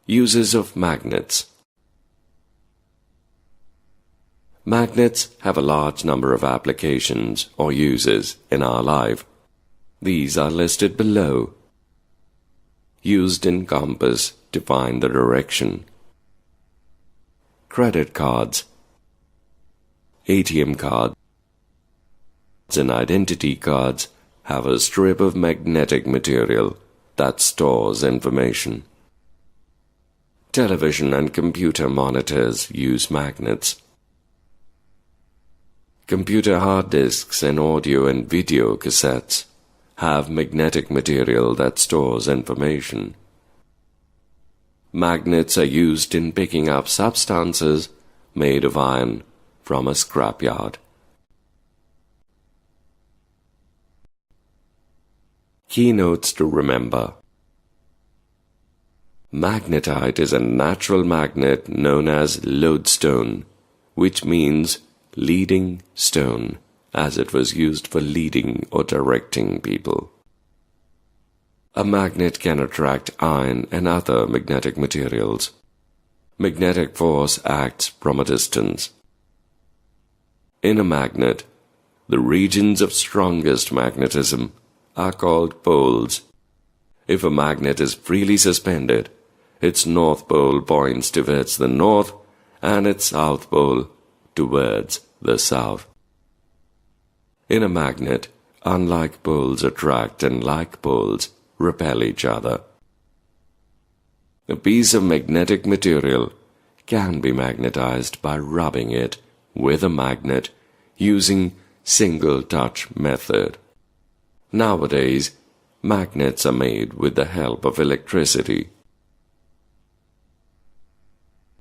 Uses of magnets. Magnets have a large number of applications or uses in our life. These are listed below. Used in compass to find the direction. Credit cards, ATM cards, and identity cards have a strip of magnetic material that stores information. Television and computer monitors use magnets. Computer hard disks and audio and video cassettes have magnetic material that stores information. Magnets are used in picking up substances made of iron from a scrapyard. Keynotes to remember. Magnetite is a natural magnet known as lodestone, which means leading stone, as it was used for leading or directing people. A magnet can attract iron and other magnetic materials. Magnetic force acts from a distance. In a magnet, the regions of strongest magnetism are called poles. If a magnet is freely suspended, its north pole points towards the north and its south pole towards the south. In a magnet, unlike poles attract and like poles repel each other. A piece of magnetic material can be magnetized by rubbing it with a magnet using single-touch method. Nowadays, magnets are made with the help of electricity.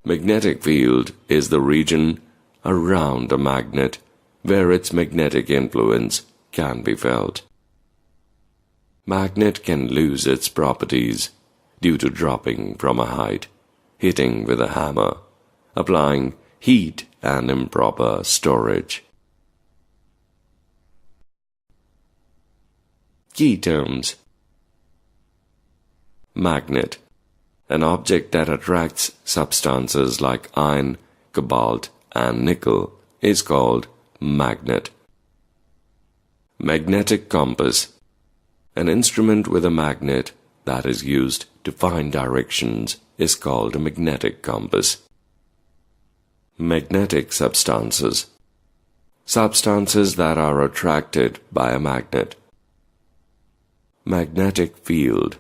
Magnetic field is the region around a magnet where its magnetic influence can be felt. Magnet can lose its properties due to dropping from a height, hitting with a hammer, applying heat and improper storage. Key terms. Magnet, an object that attracts substances like iron, cobalt, and nickel, is called magnet. Magnetic compass, an instrument with a magnet that is used to find directions, is called a magnetic compass. Magnetic substances, substances that are attracted by a magnet. Magnetic field,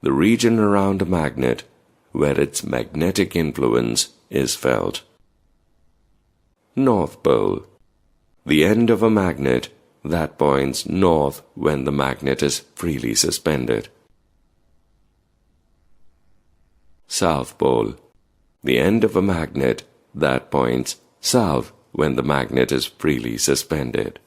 the region around a magnet where its magnetic influence is felt. North pole, the end of a magnet that points north when the magnet is freely suspended. South pole, the end of a magnet that points south when the magnet is freely suspended.